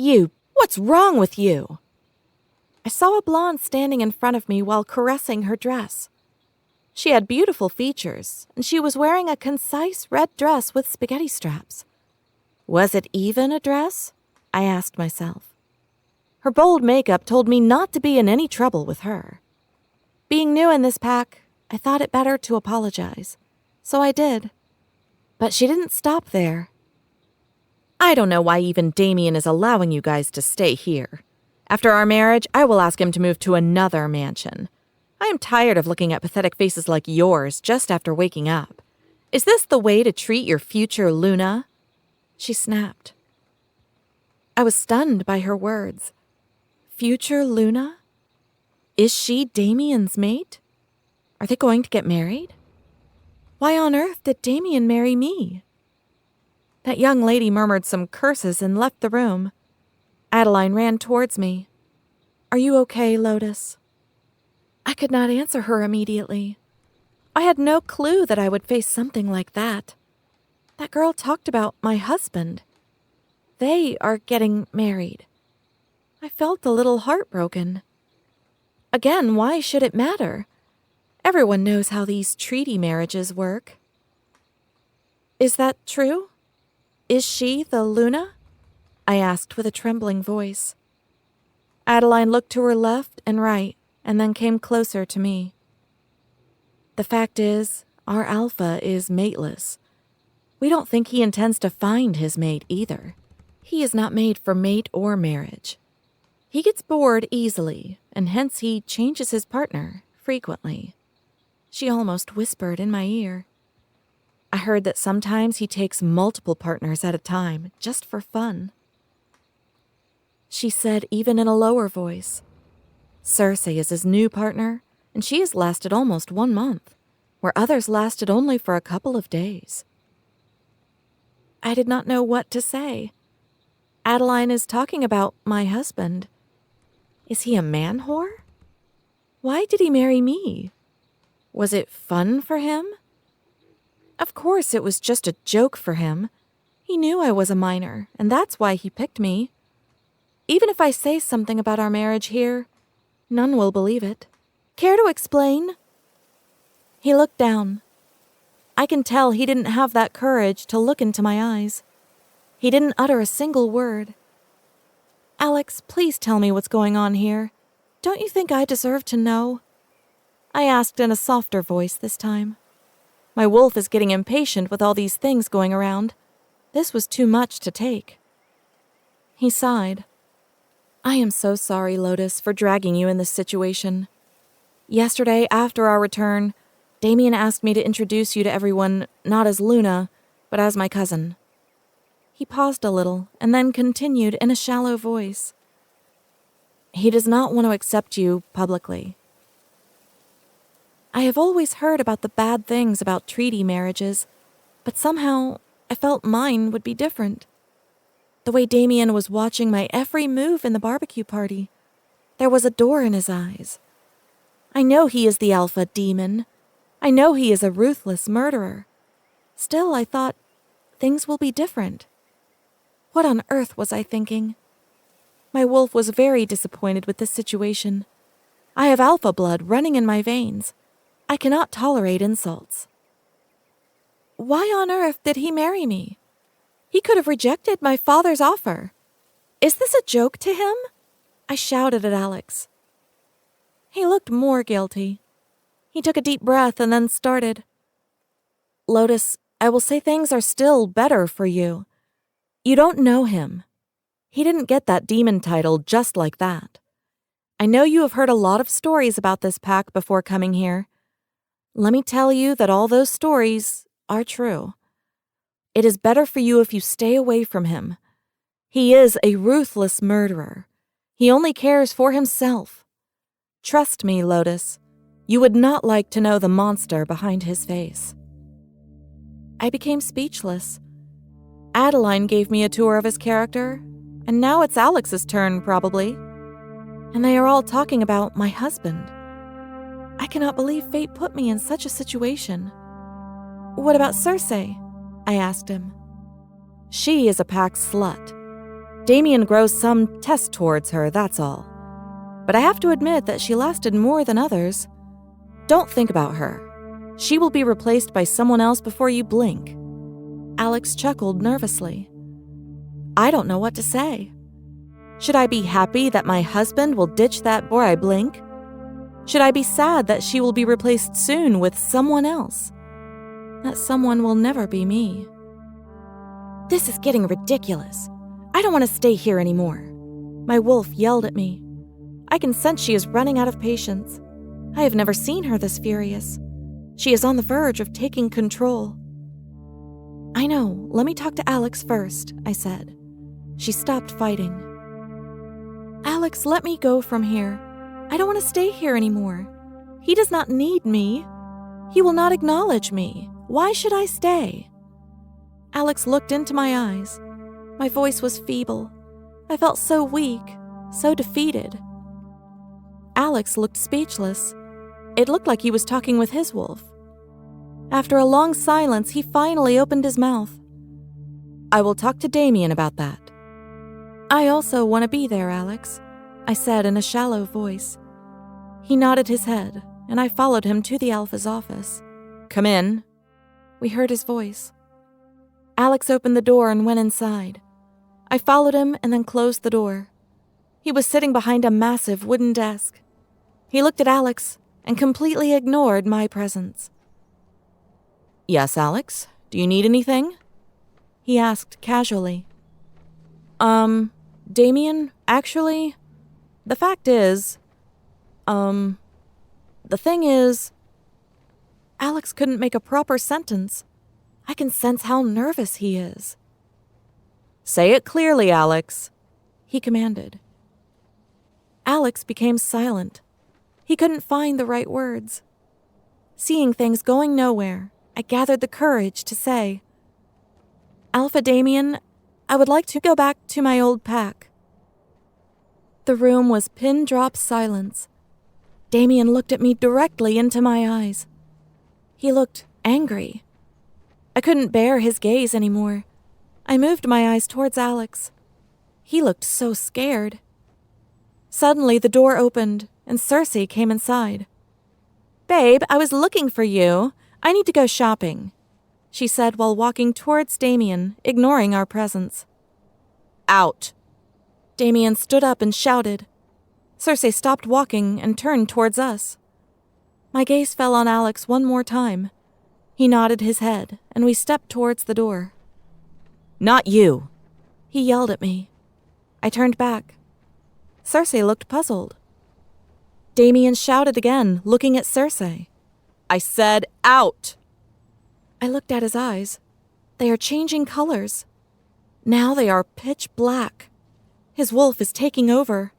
You, what's wrong with you? I saw a blonde standing in front of me while caressing her dress. She had beautiful features, and she was wearing a concise red dress with spaghetti straps. Was it even a dress? I asked myself. Her bold makeup told me not to be in any trouble with her. Being new in this pack, I thought it better to apologize, so I did. But she didn't stop there. I don't know why even Damien is allowing you guys to stay here. After our marriage, I will ask him to move to another mansion. I am tired of looking at pathetic faces like yours just after waking up. Is this the way to treat your future Luna? She snapped. I was stunned by her words. Future Luna? Is she Damien's mate? Are they going to get married? Why on earth did Damien marry me? That young lady murmured some curses and left the room. Adeline ran towards me. Are you okay, Lotus? I could not answer her immediately. I had no clue that I would face something like that. That girl talked about my husband. They are getting married. I felt a little heartbroken. Again, why should it matter? Everyone knows how these treaty marriages work. Is that true? Is she the Luna? I asked with a trembling voice. Adeline looked to her left and right, and then came closer to me. The fact is, our Alpha is mateless. We don't think he intends to find his mate either. He is not made for mate or marriage. He gets bored easily, and hence he changes his partner frequently. She almost whispered in my ear. I heard that sometimes he takes multiple partners at a time, just for fun. She said even in a lower voice, Cersei is his new partner, and she has lasted almost 1 month, where others lasted only for a couple of days. I did not know what to say. Adeline is talking about my husband. Is he a man whore? Why did he marry me? Was it fun for him? Of course it was just a joke for him. He knew I was a minor, and that's why he picked me. Even if I say something about our marriage here, none will believe it. Care to explain? He looked down. I can tell he didn't have that courage to look into my eyes. He didn't utter a single word. Alex, please tell me what's going on here. Don't you think I deserve to know? I asked in a softer voice this time. My wolf is getting impatient with all these things going around. This was too much to take. He sighed. I am so sorry, Lotus, for dragging you in this situation. Yesterday, after our return, Damien asked me to introduce you to everyone, not as Luna, but as my cousin. He paused a little and then continued in a shallow voice. He does not want to accept you publicly. I have always heard about the bad things about treaty marriages, but somehow I felt mine would be different. The way Damien was watching my every move in the barbecue party, there was a door in his eyes. I know he is the alpha demon. I know he is a ruthless murderer. Still, I thought, things will be different. What on earth was I thinking? My wolf was very disappointed with this situation. I have alpha blood running in my veins. I cannot tolerate insults. Why on earth did he marry me? He could have rejected my father's offer. Is this a joke to him? I shouted at Alex. He looked more guilty. He took a deep breath and then started. Lotus, I will say things are still better for you. You don't know him. He didn't get that demon title just like that. I know you have heard a lot of stories about this pack before coming here. Let me tell you that all those stories are true. It is better for you if you stay away from him. He is a ruthless murderer. He only cares for himself. Trust me, Lotus. You would not like to know the monster behind his face. I became speechless. Adeline gave me a tour of his character, and now it's Alex's turn, probably. And they are all talking about my husband. I cannot believe fate put me in such a situation. What about Cersei? I asked him. She is a pack slut. Damien grows some test towards her, that's all. But I have to admit that she lasted more than others. Don't think about her. She will be replaced by someone else before you blink." Alex chuckled nervously. I don't know what to say. Should I be happy that my husband will ditch that before I blink? Should I be sad that she will be replaced soon with someone else? That someone will never be me. This is getting ridiculous. I don't want to stay here anymore. My wolf yelled at me. I can sense she is running out of patience. I have never seen her this furious. She is on the verge of taking control. I know, let me talk to Alex first, I said. She stopped fighting. Alex, let me go from here. I don't want to stay here anymore. He does not need me. He will not acknowledge me. Why should I stay? Alex looked into my eyes. My voice was feeble. I felt so weak, so defeated. Alex looked speechless. It looked like he was talking with his wolf. After a long silence, he finally opened his mouth. I will talk to Damien about that. I also want to be there, Alex, I said in a shallow voice. He nodded his head, and I followed him to the alpha's office. Come in. We heard his voice. Alex opened the door and went inside. I followed him and then closed the door. He was sitting behind a massive wooden desk. He looked at Alex and completely ignored my presence. Yes, Alex, do you need anything? He asked casually. Damien, actually, the fact is, the thing is, Alex couldn't make a proper sentence. I can sense how nervous he is. Say it clearly, Alex, he commanded. Alex became silent. He couldn't find the right words. Seeing things going nowhere, I gathered the courage to say, Alpha Damien, I would like to go back to my old pack. The room was pin-drop silence. Damien looked at me directly into my eyes. He looked angry. I couldn't bear his gaze anymore. I moved my eyes towards Alex. He looked so scared. Suddenly, the door opened, and Cersei came inside. Babe, I was looking for you. I need to go shopping, she said while walking towards Damien, ignoring our presence. Out. Damien stood up and shouted. Cersei stopped walking and turned towards us. My gaze fell on Alex one more time. He nodded his head, and we stepped towards the door. Not you, he yelled at me. I turned back. Cersei looked puzzled. Damien shouted again, looking at Cersei. I said, out! I looked at his eyes. They are changing colors. Now they are pitch black. His wolf is taking over.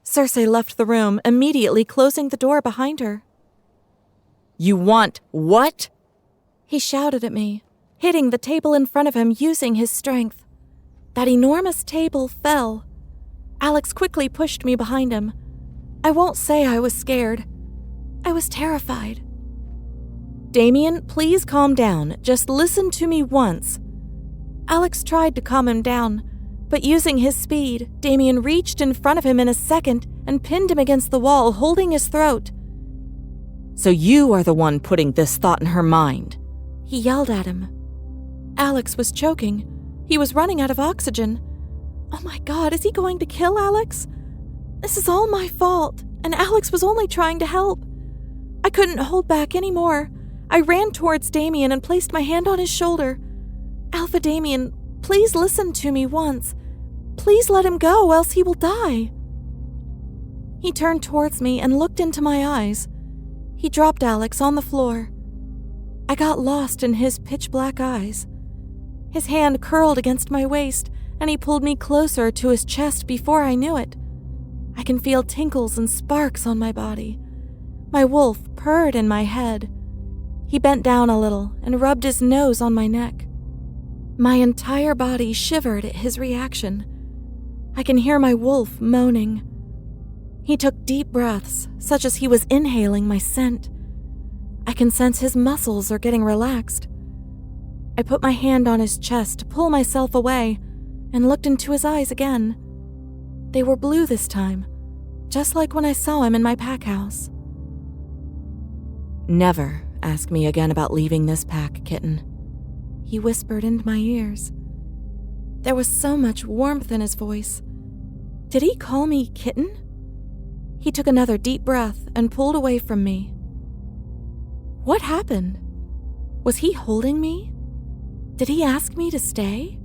Cersei left the room, immediately closing the door behind her. You want what? He shouted at me, hitting the table in front of him using his strength. That enormous table fell. Alex quickly pushed me behind him. I won't say I was scared. I was terrified. Damien, please calm down. Just listen to me once. Alex tried to calm him down, but using his speed, Damien reached in front of him in a second and pinned him against the wall, holding his throat. So you are the one putting this thought in her mind, he yelled at him. Alex was choking. He was running out of oxygen. Oh my God, is he going to kill Alex? This is all my fault, and Alex was only trying to help. I couldn't hold back anymore. I ran towards Damien and placed my hand on his shoulder. Alpha Damien, please listen to me once. Please let him go, else he will die. He turned towards me and looked into my eyes. He dropped Alex on the floor. I got lost in his pitch-black eyes. His hand curled against my waist, and he pulled me closer to his chest before I knew it. I can feel tinkles and sparks on my body. My wolf purred in my head. He bent down a little and rubbed his nose on my neck. My entire body shivered at his reaction. I can hear my wolf moaning. He took deep breaths, such as he was inhaling my scent. I can sense his muscles are getting relaxed. I put my hand on his chest to pull myself away, and looked into his eyes again. They were blue this time, just like when I saw him in my pack house. "Never ask me again about leaving this pack, kitten," he whispered into my ears. There was so much warmth in his voice. Did he call me kitten? He took another deep breath and pulled away from me. What happened? Was he holding me? Did he ask me to stay?